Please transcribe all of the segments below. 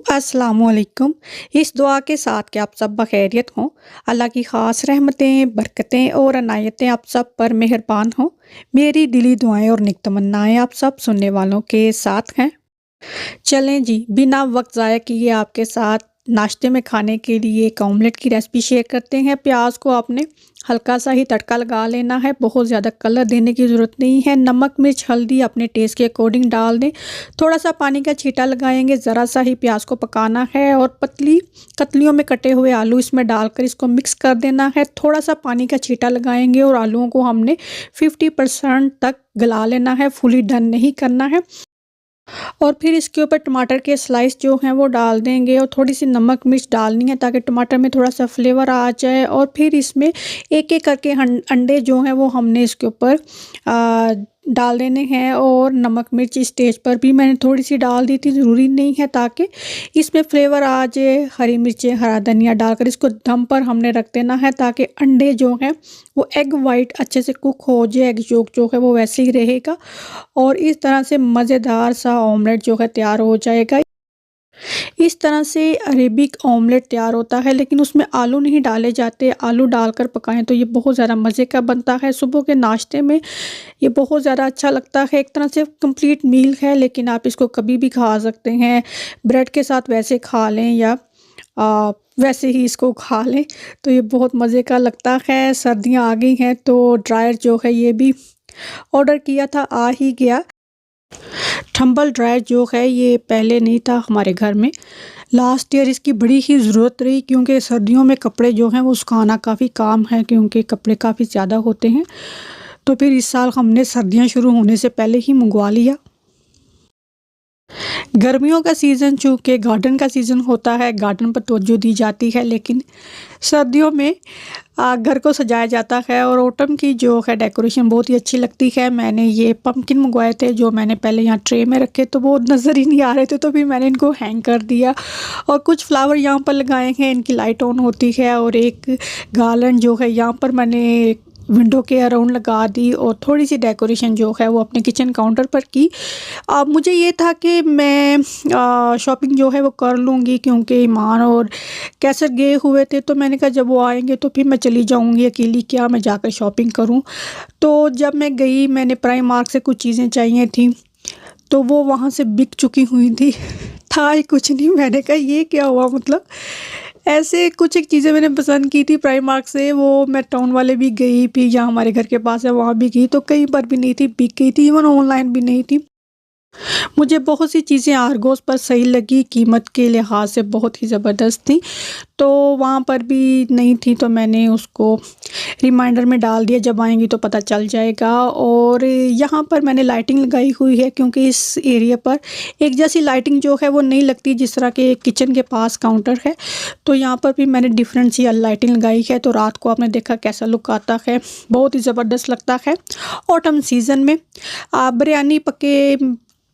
अस्सलामुअलैकुम। इस दुआ के साथ कि आप सब बखैरियत हों, अल्लाह की ख़ास रहमतें, बरकतें और अनायतें आप सब पर मेहरबान हों। मेरी दिली दुआएँ और नेक तमन्नाएँ आप सब सुनने वालों के साथ हैं। चलें जी, बिना वक़्त ज़ाया किए आपके साथ नाश्ते में खाने के लिए एक ऑमलेट की रेसिपी शेयर करते हैं। प्याज़ को आपने हल्का-सा ही तड़का लगा लेना है, बहुत ज़्यादा कलर देने की ज़रूरत नहीं है। नमक, मिर्च, हल्दी अपने टेस्ट के अकॉर्डिंग डाल दें। थोड़ा-सा पानी का छींटा लगाएँगे, ज़रा-सा ही प्याज़ को पकाना है और पतली कतलियों में कटे हुए आलू इसमें डालकर इसको मिक्स कर देना है। थोड़ा-सा पानी का छींटा लगाएँगे और आलूओं को हमने 50% तक गला लेना है, फुली डन नहीं करना है। और फिर इसके ऊपर टमाटर के स्लाइस जो हैं वो डाल देंगे और थोड़ी-सी नमक मिर्च डालनी है ताकि टमाटर में थोड़ा-सा फ्लेवर आ जाए। और फिर इसमें एक-एक करके अंडे जो हैं वो हमने इसके ऊपर डाल देने हैं। और नमक मिर्च इस स्टेज पर भी मैंने थोड़ी-सी डाल दी थी, ज़रूरी नहीं है, ताकि इसमें फ्लेवर आ जाए। हरी मिर्चें, हरा धनिया डालकर इसको दम पर हमने रख देना है ताकि अंडे जो हैं वो एग वाइट अच्छे से कुक हो जाए, एग योक जो है वो वैसे ही रहेगा और इस तरह से मज़ेदार सा ऑमलेट जो है तैयार हो जाएगा। इस तरह से अरेबिक ऑमलेट तैयार होता है, लेकिन उसमें आलू नहीं डाले जाते। आलू डालकर पकाएं तो ये बहुत ज़्यादा मज़े का बनता है। सुबह के नाश्ते में ये बहुत ज़्यादा अच्छा लगता है। एक तरह से कंप्लीट मील है, लेकिन आप इसको कभी भी खा सकते हैं। ब्रेड के साथ वैसे खा लें या वैसे ही इसको खा लें, तो ये बहुत मज़े का लगता है। सर्दियाँ आ गई हैं तो ड्रायर जो है ये भी ऑर्डर किया था, आ ही गया। टंबल ड्रायर जो है ये पहले नहीं था हमारे घर में। लास्ट ईयर इसकी बड़ी ही ज़रूरत रही, क्योंकि सर्दियों में कपड़े जो हैं वो सुखाना काफ़ी काम है, क्योंकि कपड़े काफ़ी ज़्यादा होते हैं। तो फिर इस साल हमने सर्दियां शुरू होने से पहले ही मंगवा लिया। गर्मियों का सीज़न चूँकि गार्डन का सीज़न होता है, गार्डन पर तवज्जो दी जाती है, लेकिन सर्दियों में घर को सजाया जाता है और ऑटम की जो है डेकोरेशन बहुत ही अच्छी लगती है। मैंने ये पम्पकिन मंगवाए थे, जो मैंने पहले यहाँ ट्रे में रखे तो वो नज़र ही नहीं आ रहे थे, तो फिर मैंने इनको हैंग कर दिया। और कुछ फ्लावर यहाँ पर लगाए हैं, इनकी लाइट ऑन होती है। और एक गार्लैंड जो है यहाँ पर मैंने विंडो के अराउंड लगा दी और थोड़ी सी डेकोरेशन जो है वो अपने किचन काउंटर पर की। मुझे ये था कि मैं शॉपिंग जो है वो कर लूँगी, क्योंकि ईमान और कैसर गए हुए थे, तो मैंने कहा जब वो आएंगे तो फिर मैं चली जाऊँगी, अकेली क्या मैं जाकर शॉपिंग करूँ। तो जब मैं गई, मैंने प्राइमार्क से कुछ चीज़ें चाहिए थी, तो वो वहाँ से बिक चुकी हुई थी। था ही कुछ नहीं। मैंने कहा ये क्या हुआ, मतलब ऐसे कुछ एक चीज़ें मैंने पसंद की थी प्राइमार्क से, वो मैं टाउन वाले भी गई, फिर यहाँ हमारे घर के पास है वहाँ भी गई, तो कहीं पर भी नहीं थी, बिक गई थी। इवन ऑनलाइन भी नहीं थी। मुझे बहुत सी चीज़ें आर्गोस पर सही लगी, कीमत के लिहाज से बहुत ही ज़बरदस्त थी, तो वहाँ पर भी नहीं थी, तो मैंने उसको रिमाइंडर में डाल दिया, जब आएंगी तो पता चल जाएगा। और यहाँ पर मैंने लाइटिंग लगाई हुई है, क्योंकि इस एरिया पर एक जैसी लाइटिंग जो है वो नहीं लगती जिस तरह के किचन के पास काउंटर है, तो यहाँ पर भी मैंने डिफरेंट सी लाइटिंग लगाई है। तो रात को आपने देखा कैसा लुक आता है, बहुत ही ज़बरदस्त लगता है। ऑटम सीज़न में बिरयानी पके,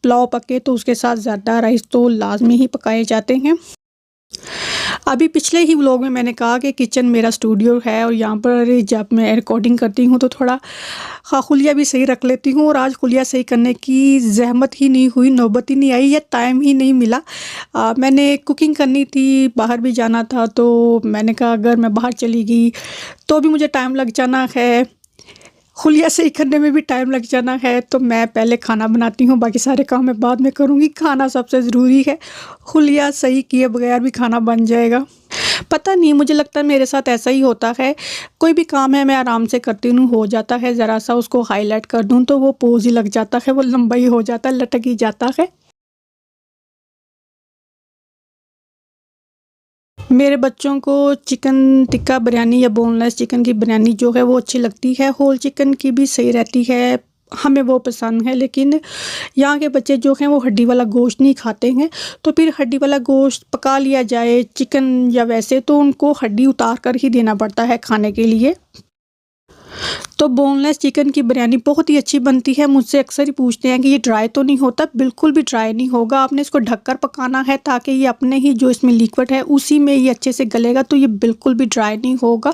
पुलाव पके, तो उसके साथ ज़्यादा राइस तो लाजमी ही पकाए जाते हैं। अभी पिछले ही व्लॉग में मैंने कहा कि किचन मेरा स्टूडियो है और यहाँ पर जब मैं रिकॉर्डिंग करती हूँ तो थोड़ा खुलिया भी सही रख लेती हूँ, और आज खुलिया सही करने की ज़हमत ही नहीं हुई, नौबत ही नहीं आई, या टाइम ही नहीं मिला। मैंने कुकिंग करनी थी, बाहर भी जाना था, तो मैंने कहा अगर मैं बाहर चली गई तो भी मुझे टाइम लग जाना है, खुलिया सही करने में भी टाइम लग जाना है, तो मैं पहले खाना बनाती हूँ, बाकी सारे काम मैं बाद में करूँगी। खाना सबसे ज़रूरी है, खुलिया सही किए बगैर भी खाना बन जाएगा। पता नहीं, मुझे लगता है मेरे साथ ऐसा ही होता है, कोई भी काम है मैं आराम से करती हूँ, हो जाता है, ज़रा सा उसको हाईलाइट कर दूँ तो वो पोज ही लग जाता है, वो लंबा ही हो जाता है, लटक ही जाता है। मेरे बच्चों को चिकन टिक्का बिरयानी या बोनलेस चिकन की बिरयानी जो है वो अच्छी लगती है, होल चिकन की भी सही रहती है, हमें वो पसंद है। लेकिन यहाँ के बच्चे जो हैं वो हड्डी वाला गोश्त नहीं खाते हैं, तो फिर हड्डी वाला गोश्त पका लिया जाए चिकन या वैसे, तो उनको हड्डी उतार कर ही देना पड़ता है खाने के लिए। तो बोनलेस चिकन की बिरयानी बहुत ही अच्छी बनती है। मुझसे अक्सर ही पूछते हैं कि ये ड्राई तो नहीं होता? बिल्कुल भी ड्राई नहीं होगा। आपने इसको ढककर पकाना है ताकि ये अपने ही जो इसमें लिक्विड है उसी में ये अच्छे से गलेगा, तो ये बिल्कुल भी ड्राई नहीं होगा।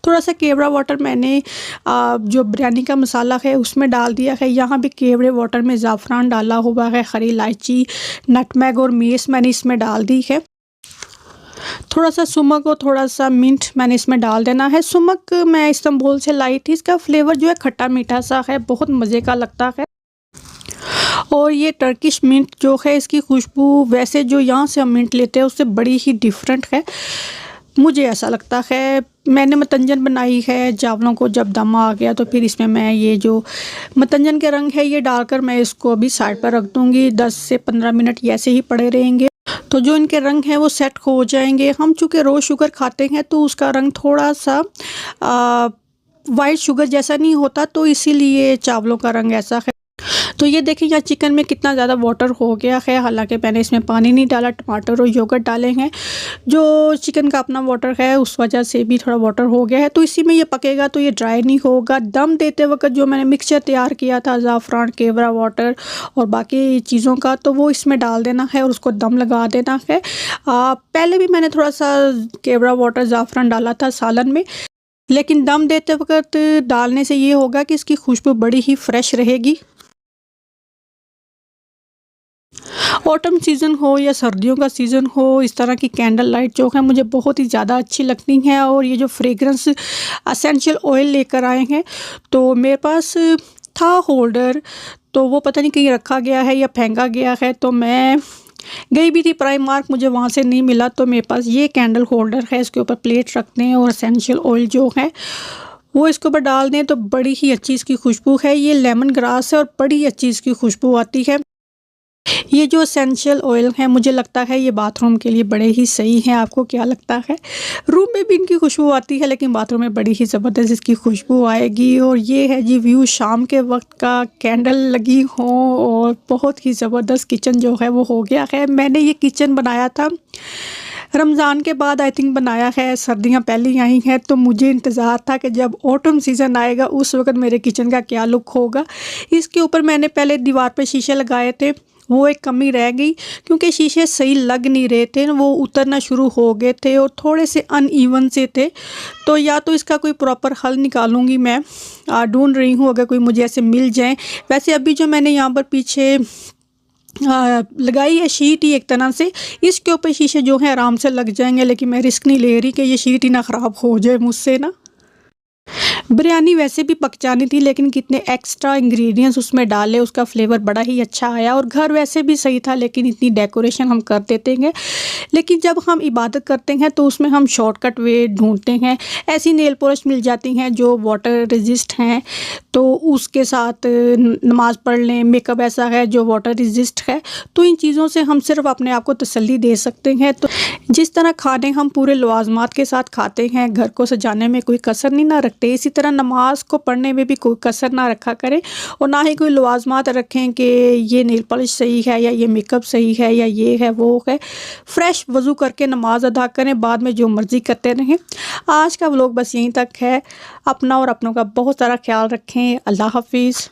थोड़ा सा केवड़ा वाटर मैंने जो बिरयानी का मसाला है उसमें डाल दिया है। यहाँ भी केवड़े वाटर में ज़ाफ़रान डाला हुआ है, हरी इलायची, नटमेग और मेस मैंने इसमें डाल दी है। थोड़ा सा सुमक और थोड़ा सा मिंट मैंने इसमें डाल देना है। सुमक मैं इस्तांबुल से लाई थी। इसका फ्लेवर जो है खट्टा मीठा सा है, बहुत मज़े का लगता है। और ये टर्किश मिंट जो है इसकी खुशबू वैसे जो यहाँ से हम मिंट लेते हैं उससे बड़ी ही डिफरेंट है, मुझे ऐसा लगता है। मैंने मतंजन बनाई है चावलों को, जब दम आ गया तो फिर इसमें मैं ये जो मतंजन के रंग है ये डालकर मैं इसको अभी साइड पर रख दूँगी। 10 से 15 मिनट ये ऐसे ही पड़े रहेंगे, तो जो इनके रंग हैं वो सेट हो जाएंगे। हम चूँकि रोज़ शुगर खाते हैं तो उसका रंग थोड़ा सा वाइट शुगर जैसा नहीं होता, तो इसीलिए चावलों का रंग ऐसा है। तो ये देखिए यहाँ चिकन में कितना ज़्यादा वाटर हो गया है, हालांकि मैंने इसमें पानी नहीं डाला, टमाटर और योगर्ट डाले हैं। जो चिकन का अपना वाटर है उस वजह से भी थोड़ा वाटर हो गया है, तो इसी में ये पकेगा तो ये ड्राई नहीं होगा। दम देते वक्त जो मैंने मिक्सचर तैयार किया था ज़ाफ़रान, केवड़ा वाटर और बाकी चीज़ों का, तो वो इसमें डाल देना है और उसको दम लगा देना है। पहले भी मैंने थोड़ा सा केवड़ा वाटर ज़ाफ़रान डाला था सालन में, लेकिन दम देते वक्त डालने से ये होगा कि इसकी खुशबू बड़ी ही फ्रेश रहेगी। ऑटम सीज़न हो या सर्दियों का सीज़न हो, इस तरह की कैंडल लाइट जो है मुझे बहुत ही ज़्यादा अच्छी लगती हैं। और ये जो फ्रेगरेंस एसेंशियल ऑयल लेकर आए हैं, तो मेरे पास था होल्डर, तो वो पता नहीं कहीं रखा गया है या फेंका गया है। तो मैं गई भी थी प्राइमार्क, मुझे वहाँ से नहीं मिला, तो मेरे पास ये कैंडल होल्डर है। इसके ऊपर प्लेट रखते हैं और एसेंशियल ऑयल जो है वो इसके ऊपर डाल दें तो बड़ी ही अच्छी इसकी खुशबू है। ये लेमन ग्रास है और बड़ी अच्छी इसकी खुशबू आती है। ये जो एसेंशियल ऑयल है मुझे लगता है ये बाथरूम के लिए बड़े ही सही हैं। आपको क्या लगता है? रूम में भी इनकी खुशबू आती है, लेकिन बाथरूम में बड़ी ही ज़बरदस्त इसकी खुशबू आएगी। और ये है जी व्यू शाम के वक्त का, कैंडल लगी हो और बहुत ही ज़बरदस्त किचन जो है वो हो गया है। मैंने ये किचन बनाया था रमज़ान के बाद, आई थिंक बनाया है, सर्दियाँ पहले ही आई हैं, तो मुझे इंतज़ार था कि जब ऑटम सीज़न आएगा उस वक्त मेरे किचन का क्या लुक होगा। इसके ऊपर मैंने पहले दीवार पे शीशे लगाए थे, वो एक कमी रह गई क्योंकि शीशे सही लग नहीं रहे थे, वो उतरना शुरू हो गए थे और थोड़े से अनइवन से थे। तो या तो इसका कोई प्रॉपर हल निकालूंगी मैं, ढूंढ रही हूँ अगर कोई मुझे ऐसे मिल जाए। वैसे अभी जो मैंने यहाँ पर पीछे लगाई है शीट ही एक तरह से, इसके ऊपर शीशे जो हैं आराम से लग जाएंगे, लेकिन मैं रिस्क नहीं ले रही कि ये शीट ही ना ख़राब हो जाए मुझसे ना। बिरयानी वैसे भी पक जानी थी, लेकिन कितने एक्स्ट्रा इंग्रेडिएंट्स उसमें डाले, उसका फ्लेवर बड़ा ही अच्छा आया। और घर वैसे भी सही था, लेकिन इतनी डेकोरेशन हम कर देते हैं। लेकिन जब हम इबादत करते हैं तो उसमें हम शॉर्टकट वे ढूंढते हैं। ऐसी नेल पॉलिश मिल जाती हैं जो वाटर रेजिस्ट हैं, तो उसके साथ नमाज़ पढ़ लें। मेकअप ऐसा है जो वाटर रेजिस्ट है, तो इन चीज़ों से हम सिर्फ अपने आप को तसल्ली दे सकते हैं। तो जिस तरह खाने हम पूरे लवाजमात के साथ खाते हैं, घर को सजाने में कोई कसर नहीं ना रखते, इसी तरह नमाज को पढ़ने में भी कोई कसर ना रखा करें। और ना ही कोई लवाजमात रखें कि ये नेल पॉलिश सही है या ये मेकअप सही है या ये है वो है। फ्रेश वज़ू करके नमाज अदा करें, बाद में जो मर्ज़ी करते रहें। आज का व्लॉग बस यहीं तक है। अपना और अपनों का बहुत सारा ख्याल रखें। अल्लाह हाफिज़।